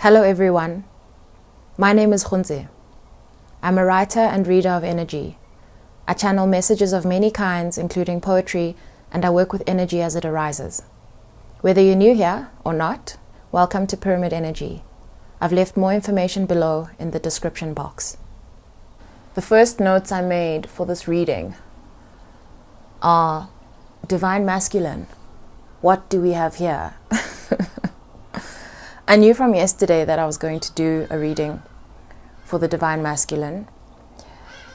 Hello everyone, my name is Khunze. I'm a writer and reader of energy. I channel messages of many kinds, including poetry, and I work with energy as it arises. Whether you're new here or not, welcome to Pyramid Energy. I've left more information below in the description box. The first notes I made for this reading are Divine Masculine. What do we have here? I knew from yesterday that I was going to do a reading for the Divine Masculine.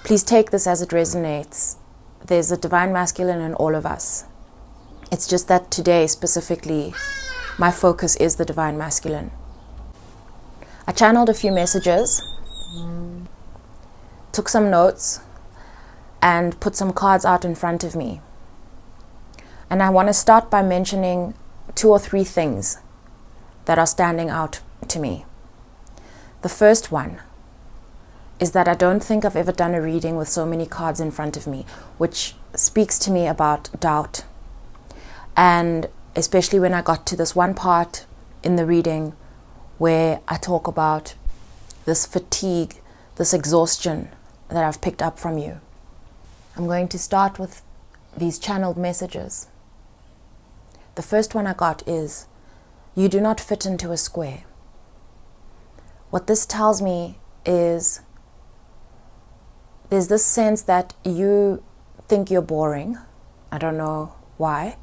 Please take this as it resonates. There's a Divine Masculine in all of us. It's just that today specifically, my focus is the Divine Masculine. I channeled a few messages, took some notes, and put some cards out in front of me. And I want to start by mentioning 2 or 3 things that are standing out to me. The first one is that I don't think I've ever done a reading with so many cards in front of me, which speaks to me about doubt. And especially when I got to this one part in the reading where I talk about this fatigue, this exhaustion that I've picked up from you. I'm going to start with these channeled messages. The first one I got is, you do not fit into a square. What this tells me is there's this sense that you think you're boring. I don't know why.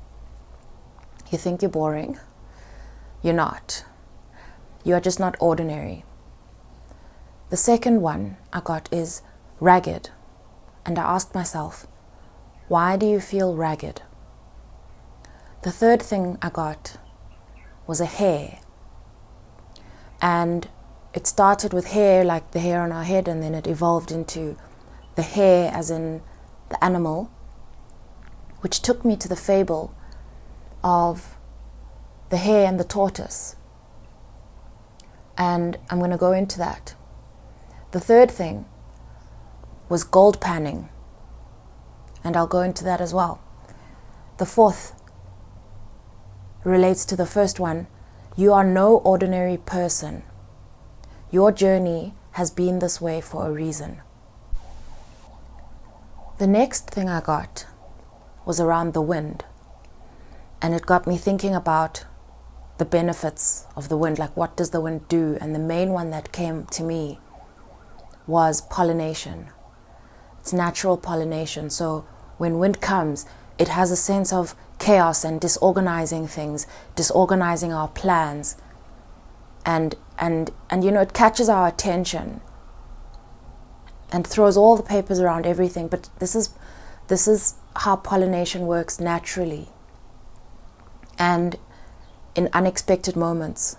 You think you're boring. You're not. You are just not ordinary. The second one I got is ragged. And I asked myself, why do you feel ragged? The third thing I got was a hare. And it started with hair, like the hair on our head, and then it evolved into the hare as in the animal, which took me to the fable of the hare and the tortoise. And I'm going to go into that. The third thing was gold panning, and I'll go into that as well. The fourth relates to the first one. You are no ordinary person. Your journey has been this way for a reason. The next thing I got was around the wind, and it got me thinking about the benefits of the wind, like what does the wind do? And the main one that came to me was pollination. It's natural pollination. So when wind comes, it has a sense of chaos and disorganizing things, disorganizing our plans, and you know, it catches our attention and throws all the papers around everything. But this is how pollination works naturally and in unexpected moments.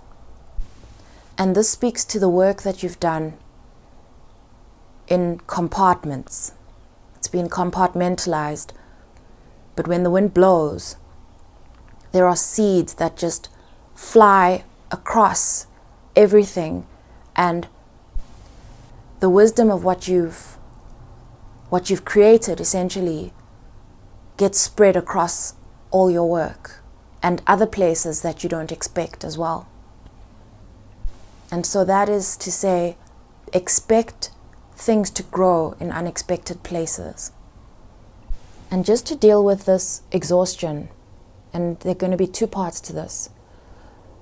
And this speaks to the work that you've done in compartments. It's been compartmentalized. But when the wind blows, there are seeds that just fly across everything, and the wisdom of what you've created essentially gets spread across all your work and other places that you don't expect as well. And so that is to say, expect things to grow in unexpected places. And just to deal with this exhaustion, and there are going to be 2 parts to this,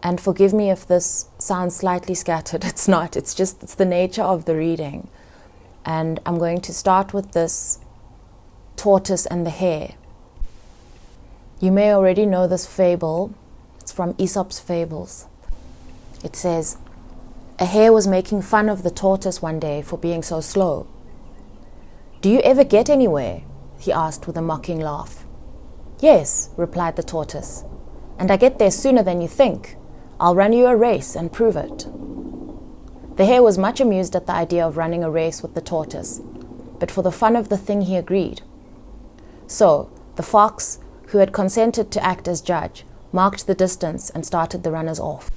and forgive me if this sounds slightly scattered, it's not, it's the nature of the reading. And I'm going to start with this tortoise and the hare. You may already know this fable. It's from Aesop's Fables. It says, a hare was making fun of the tortoise one day for being so slow. Do you ever get anywhere? He asked with a mocking laugh. Yes, replied the tortoise, and I get there sooner than you think. I'll run you a race and prove it. The hare was much amused at the idea of running a race with the tortoise, but for the fun of the thing he agreed. So the fox, who had consented to act as judge, marked the distance and started the runners off.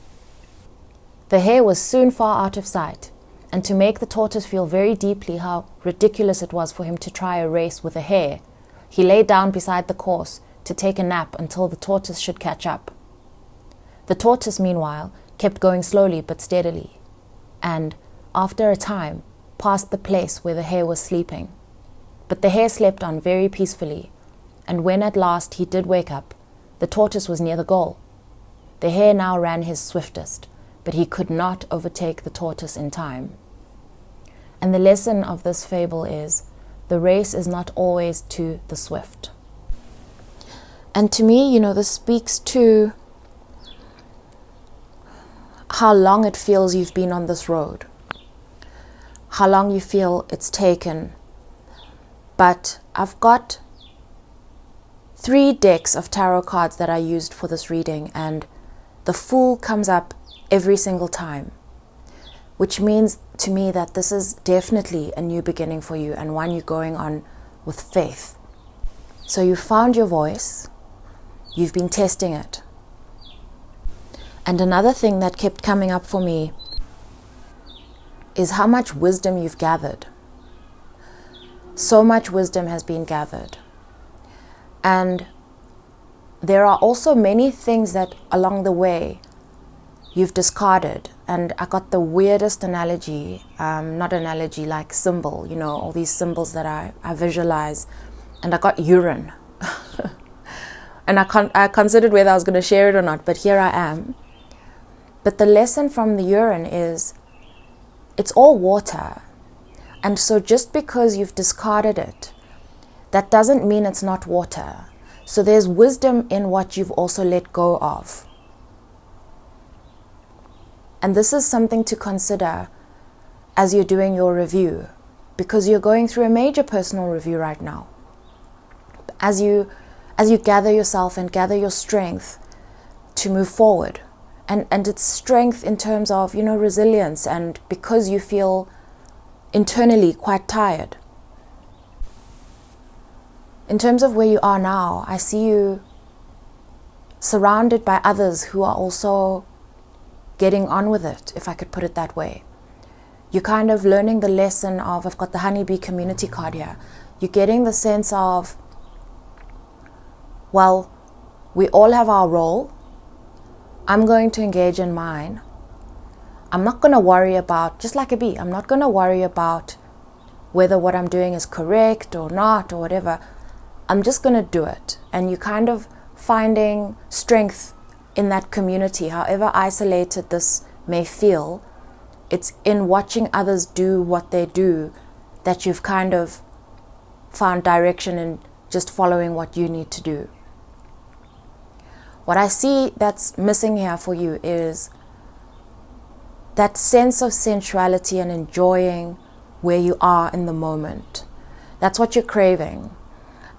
The hare was soon far out of sight, and to make the tortoise feel very deeply how ridiculous it was for him to try a race with a hare, he lay down beside the course to take a nap until the tortoise should catch up. The tortoise, meanwhile, kept going slowly but steadily. and after a time passed the place where the hare was sleeping. But the hare slept on very peacefully, and when at last he did wake up, the tortoise was near the goal. The hare now ran his swiftest, but he could not overtake the tortoise in time. And the lesson of this fable is, the race is not always to the swift. And to me, this speaks to how long it feels you've been on this road, how long you feel it's taken. But I've got 3 decks of tarot cards that I used for this reading, and the Fool comes up every single time, which means to me that this is definitely a new beginning for you and one you're going on with faith. So you found your voice, you've been testing it. And another thing that kept coming up for me is how much wisdom you've gathered. So much wisdom has been gathered. And there are also many things that along the way you've discarded. And I got the weirdest analogy, like symbol, all these symbols that I visualize. And I got urine. And I considered whether I was going to share it or not, but here I am. But the lesson from the urine is, it's all water. And so just because you've discarded it, that doesn't mean it's not water. So there's wisdom in what you've also let go of. And this is something to consider as you're doing your review, because you're going through a major personal review right now. As you gather yourself and gather your strength to move forward. And it's strength in terms of, resilience, and because you feel internally quite tired. In terms of where you are now, I see you surrounded by others who are also getting on with it, if I could put it that way. You're kind of learning the lesson of, I've got the honeybee community card here. You're getting the sense of, well, we all have our role. I'm going to engage in mine. I'm not going to worry about, just like a bee, I'm not going to worry about whether what I'm doing is correct or not or whatever. I'm just going to do it. And you're kind of finding strength in that community, however isolated this may feel. It's in watching others do what they do that you've kind of found direction in just following what you need to do. What I see that's missing here for you is that sense of sensuality and enjoying where you are in the moment. That's what you're craving.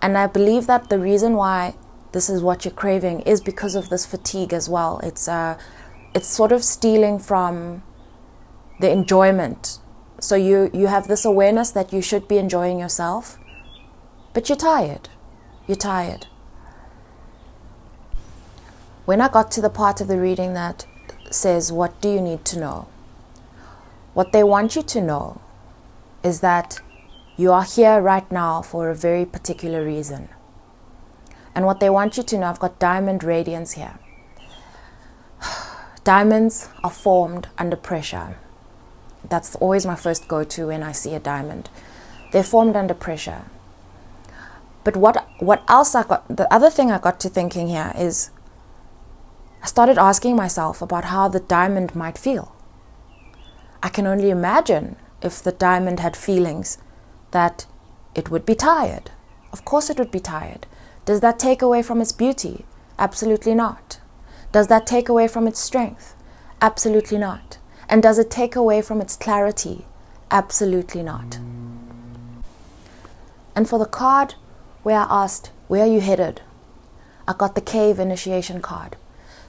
And I believe that the reason why this is what you're craving is because of this fatigue as well. It's sort of stealing from the enjoyment. So you have this awareness that you should be enjoying yourself, but you're tired. You're tired. When I got to the part of the reading that says, what do you need to know? What they want you to know is that you are here right now for a very particular reason. And what they want you to know, I've got diamond radiance here. Diamonds are formed under pressure. That's always my first go-to when I see a diamond. They're formed under pressure. But what else the other thing I got to thinking here is, I started asking myself about how the diamond might feel. I can only imagine if the diamond had feelings that it would be tired. Of course it would be tired. Does that take away from its beauty? Absolutely not. Does that take away from its strength? Absolutely not. And does it take away from its clarity? Absolutely not. And for the card where I asked, where are you headed? I got the cave initiation card.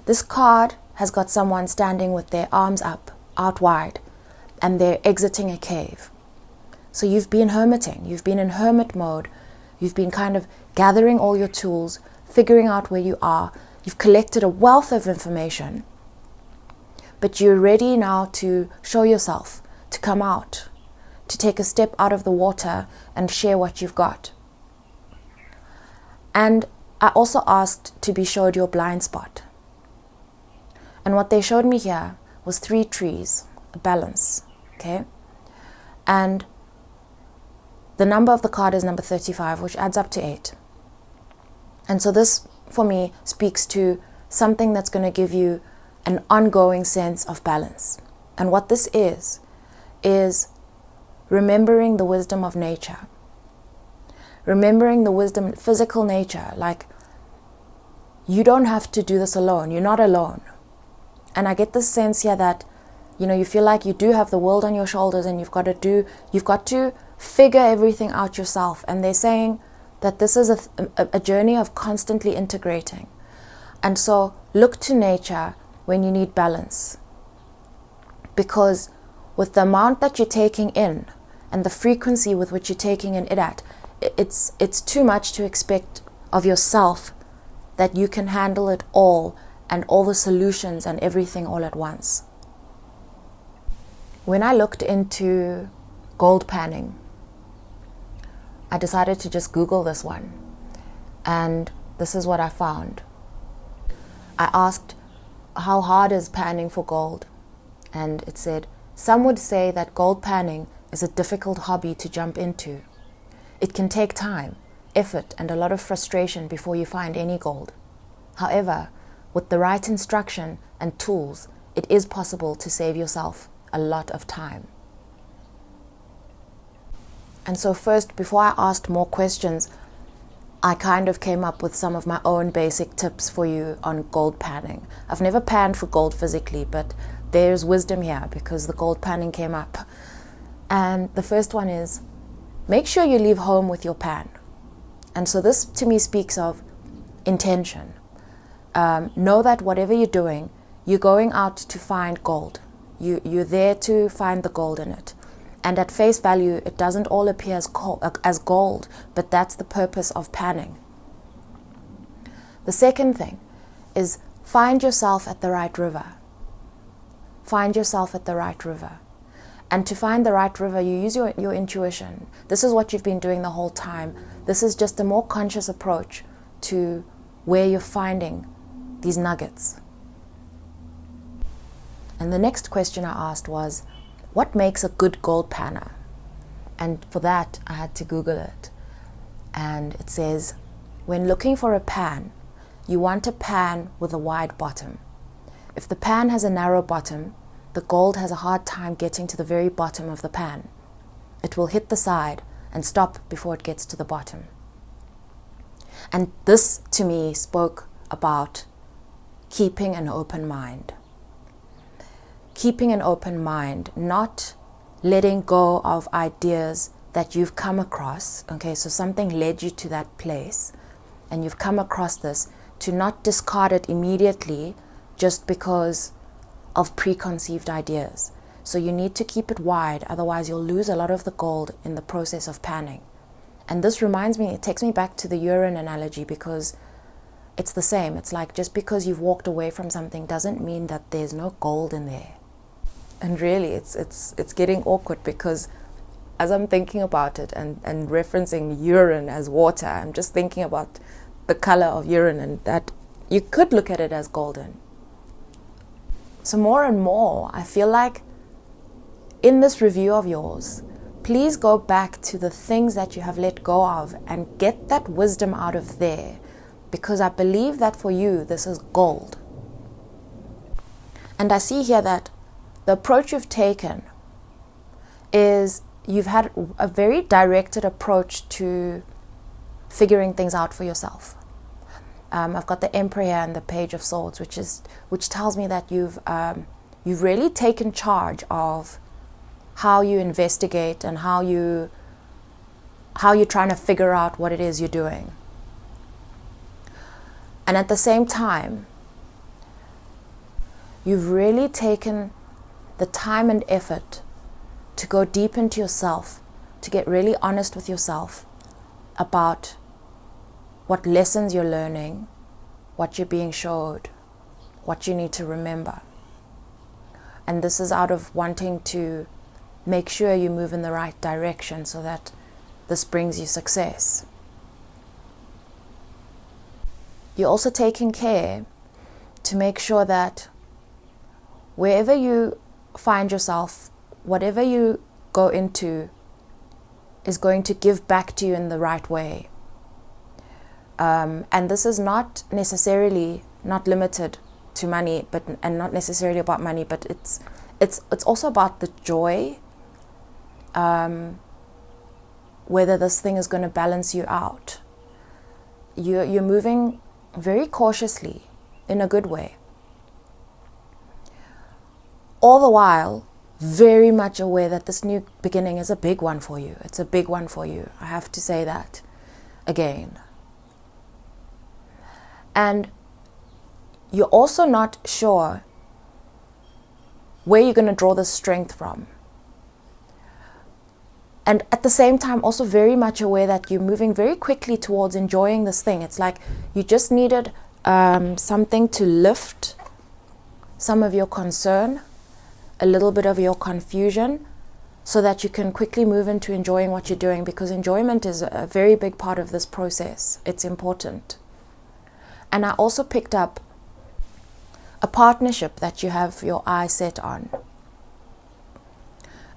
This card has got someone standing with their arms up, out wide, and they're exiting a cave. So you've been hermiting, you've been in hermit mode, you've been kind of gathering all your tools, figuring out where you are, you've collected a wealth of information, but you're ready now to show yourself, to come out, to take a step out of the water and share what you've got. And I also asked to be showed your blind spot. And what they showed me here was 3 trees, a balance. okay? And the number of the card is number 35, which adds up to 8. And so this, for me, speaks to something that's going to give you an ongoing sense of balance. And what this is remembering the wisdom of nature. Remembering the wisdom, physical nature, like you don't have to do this alone. You're not alone. And I get this sense here that, you feel like you do have the world on your shoulders and you've got to figure everything out yourself. And they're saying that this is a journey of constantly integrating. And so look to nature when you need balance. Because with the amount that you're taking in and the frequency with which you're taking in it at, it's too much to expect of yourself that you can handle it all and all the solutions and everything all at once. When I looked into gold panning, I decided to just Google this one, and this is what I found. I asked, how hard is panning for gold? And it said, some would say that gold panning is a difficult hobby to jump into. It can take time, effort, and a lot of frustration before you find any gold. However, with the right instruction and tools, it is possible to save yourself a lot of time. And so first, before I asked more questions, I kind of came up with some of my own basic tips for you on gold panning. I've never panned for gold physically, but there's wisdom here because the gold panning came up. And the first one is, make sure you leave home with your pan. And so this to me speaks of intention. Know that whatever you're doing, you're going out to find gold. You're there to find the gold in it. And at face value, it doesn't all appear as gold, but that's the purpose of panning. The second thing is find yourself at the right river. Find yourself at the right river. And to find the right river, you use your intuition. This is what you've been doing the whole time. This is just a more conscious approach to where you're finding these nuggets. And the next question I asked was, what makes a good gold panner? And for that, I had to Google it. And it says, when looking for a pan, you want a pan with a wide bottom. If the pan has a narrow bottom, the gold has a hard time getting to the very bottom of the pan. It will hit the side and stop before it gets to the bottom. And this, to me, spoke about keeping an open mind. Keeping an open mind, not letting go of ideas that you've come across. Okay, so something led you to that place and you've come across this, to not discard it immediately just because of preconceived ideas. So you need to keep it wide, otherwise you'll lose a lot of the gold in the process of panning. And this reminds me, it takes me back to the urine analogy, because it's the same. It's like, just because you've walked away from something doesn't mean that there's no gold in there. And really, it's getting awkward, because as I'm thinking about it and referencing urine as water, I'm just thinking about the color of urine, and that you could look at it as golden. So more and more, I feel like in this review of yours, please go back to the things that you have let go of and get that wisdom out of there, because I believe that for you, this is gold. And I see here that the approach you've taken is you've had a very directed approach to figuring things out for yourself. I've got the Emperor here and the Page of Swords, which tells me that you've really taken charge of how you investigate and how you're trying to figure out what it is you're doing. And at the same time, you've really taken the time and effort to go deep into yourself, to get really honest with yourself about what lessons you're learning, what you're being showed, what you need to remember. And this is out of wanting to make sure you move in the right direction so that this brings you success. You're also taking care to make sure that wherever you find yourself, whatever you go into is going to give back to you in the right way. And this is not necessarily not limited to money, and not necessarily about money, but it's also about the joy, whether this thing is going to balance you out. You're moving very cautiously in a good way, all the while very much aware that this new beginning is a big one for you. It's a big one for you. I have to say that again. And you're also not sure where you're going to draw the strength from. And at the same time, also very much aware that you're moving very quickly towards enjoying this thing. It's like you just needed something to lift some of your concern, a little bit of your confusion, so that you can quickly move into enjoying what you're doing, because enjoyment is a very big part of this process. It's important. And I also picked up a partnership that you have your eye set on.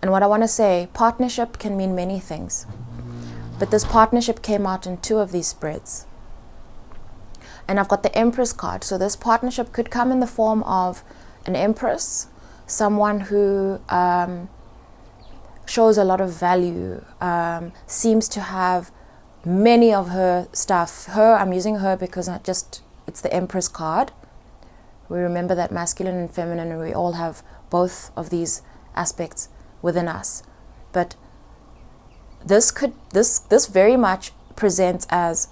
And what I want to say, partnership can mean many things. But this partnership came out in 2 of these spreads. And I've got the Empress card. So this partnership could come in the form of an Empress, someone who shows a lot of value, seems to have many of her stuff. Her, I'm using her because it's the Empress card. We remember that masculine and feminine, and we all have both of these aspects within us. But this very much presents as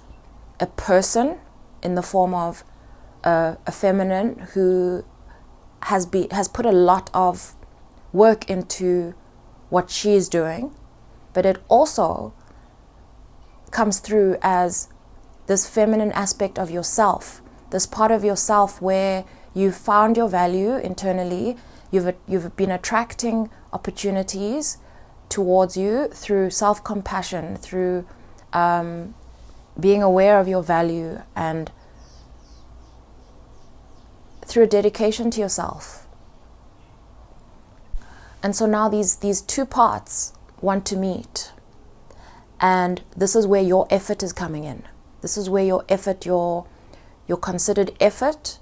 a person in the form of a feminine who has put a lot of work into what she is doing, but it also comes through as this feminine aspect of yourself, this part of yourself where you found your value internally. You've been attracting opportunities towards you through self-compassion, through being aware of your value, and through a dedication to yourself. And so now these 2 parts want to meet. And this is where your effort is coming in. This is where your effort, your considered effort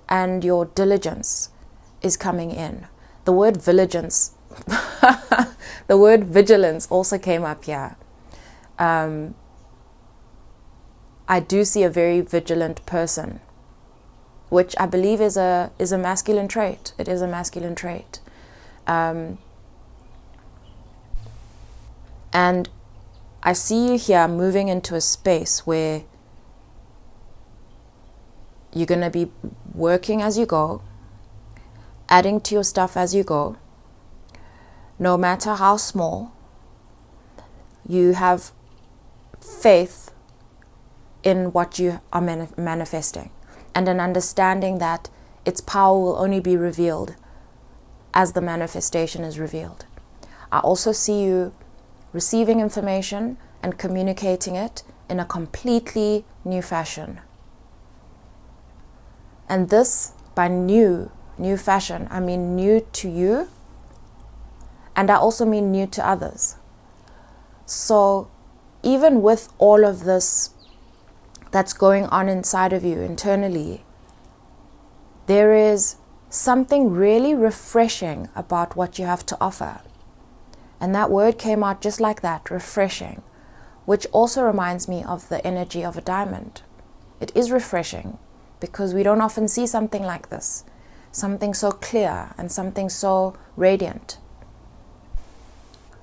and your diligence is coming in. The word vigilance, the word vigilance also came up here. I do see a very vigilant person, which I believe is a masculine trait. It is a masculine trait. And I see you here moving into a space where you're going to be working as you go, adding to your stuff as you go. No matter how small, you have faith in what you are manifesting, and an understanding that its power will only be revealed as the manifestation is revealed. I also see you receiving information and communicating it in a completely new fashion. And this, by new fashion, I mean new to you, and I also mean new to others. So even with all of this that's going on inside of you internally, there is something really refreshing about what you have to offer. And that word came out just like that, refreshing, which also reminds me of the energy of a diamond. It is refreshing because we don't often see something like this, something so clear and something so radiant.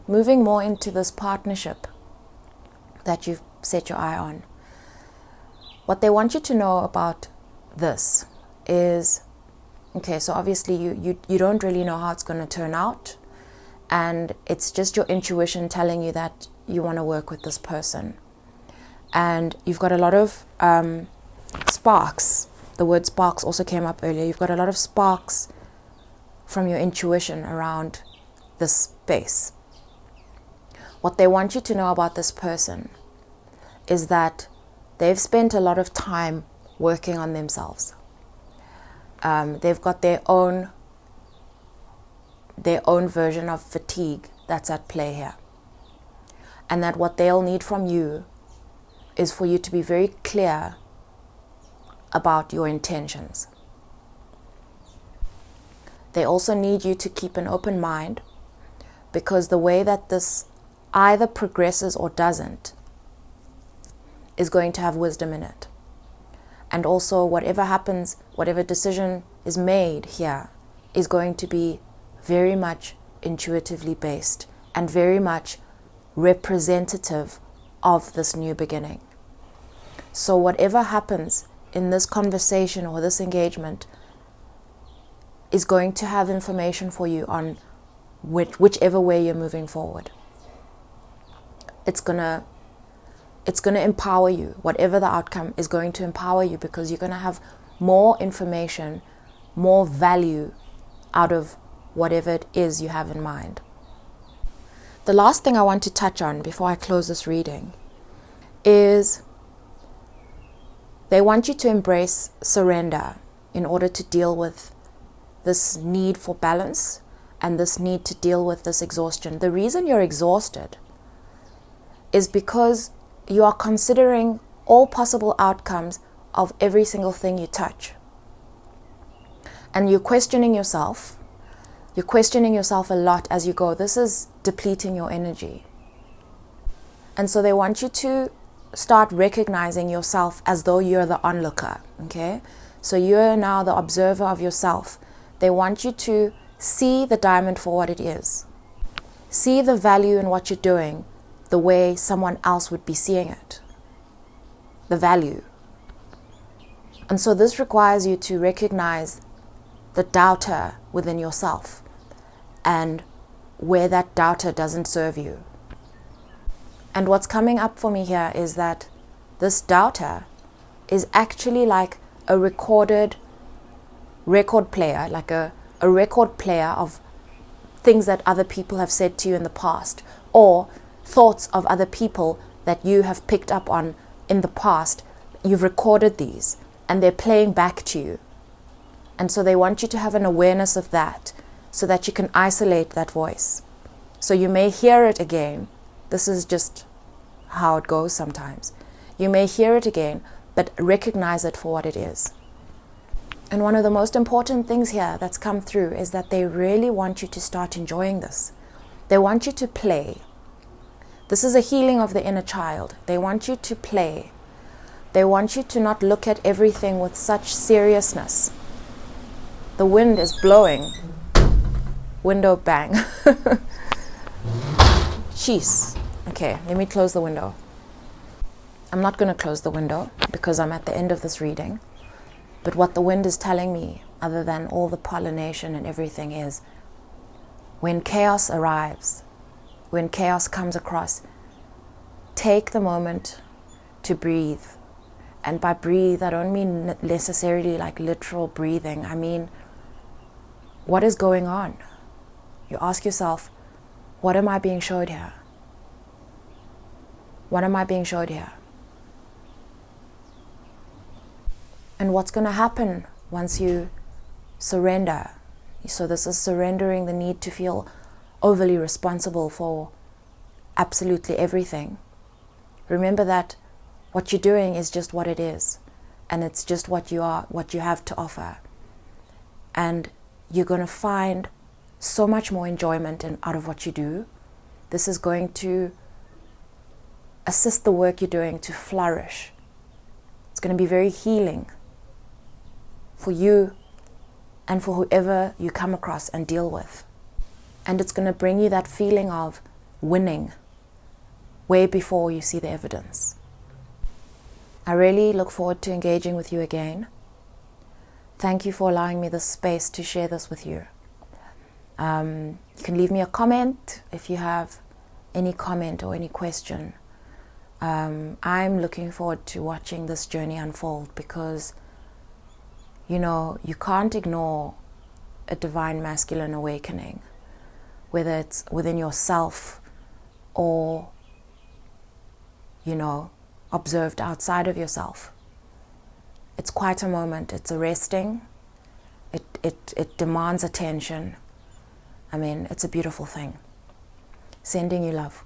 Moving more into this partnership that you've set your eye on, what they want you to know about this is, okay, so obviously you don't really know how it's going to turn out, and it's just your intuition telling you that you want to work with this person. And you've got a lot of sparks. The word sparks also came up earlier. You've got a lot of sparks from your intuition around this space. What they want you to know about this person is that they've spent a lot of time working on themselves. They've got their own their own version of fatigue that's at play here. And that what they'll need from you is for you to be very clear about your intentions. They also need you to keep an open mind, because the way that this either progresses or doesn't is going to have wisdom in it. And also whatever happens, whatever decision is made here is going to be very much intuitively based and very much representative of this new beginning. So whatever happens in this conversation or this engagement is going to have information for you on whichever way you're moving forward. It's gonna empower you. Whatever the outcome is going to empower you, because you're gonna have more information, more value out of whatever it is you have in mind. The last thing I want to touch on before I close this reading is they want you to embrace surrender in order to deal with this need for balance and this need to deal with this exhaustion. The reason you're exhausted is because you are considering all possible outcomes of every single thing you touch. And you're questioning yourself. You're questioning yourself a lot as you go. This is depleting your energy. And so they want you to start recognizing yourself as though you're the onlooker, okay? So you're now the observer of yourself. They want you to see the diamond for what it is. See the value in what you're doing the way someone else would be seeing it. The value. And so this requires you to recognize the doubter within yourself and where that doubter doesn't serve you. And what's coming up for me here is that this doubter is actually like a record player, like a record player of things that other people have said to you in the past, or thoughts of other people that you have picked up on in the past. You've recorded these and they're playing back to you. And so they want you to have an awareness of that so that you can isolate that voice. So you may hear it again. This is just how it goes sometimes. You may hear it again, but recognize it for what it is. And one of the most important things here that's come through is that they really want you to start enjoying this. They want you to play. This is a healing of the inner child. They want you to play. They want you to not look at everything with such seriousness. The wind is blowing. Window bang. Jeez. Okay, let me close the window. I'm not going to close the window because I'm at the end of this reading. But what the wind is telling me, other than all the pollination and everything, is when chaos arrives, when chaos comes across, take the moment to breathe. And by breathe, I don't mean necessarily like literal breathing. I mean, what is going on? You ask yourself, what am I being showed here? What am I being showed here? And what's going to happen once you surrender? So this is surrendering the need to feel overly responsible for absolutely everything. Remember that what you're doing is just what it is, and it's just what you are, what you have to offer. And you're going to find so much more enjoyment out of what you do. This is going to assist the work you're doing to flourish. It's going to be very healing for you and for whoever you come across and deal with. And it's going to bring you that feeling of winning way before you see the evidence. I really look forward to engaging with you again. Thank you for allowing me this space to share this with you. You can leave me a comment if you have any comment or any question. I'm looking forward to watching this journey unfold, because you know, you can't ignore a divine masculine awakening, whether it's within yourself or, you know, observed outside of yourself. It's quite a moment. It's arresting. It demands attention. I mean, it's a beautiful thing. Sending you love.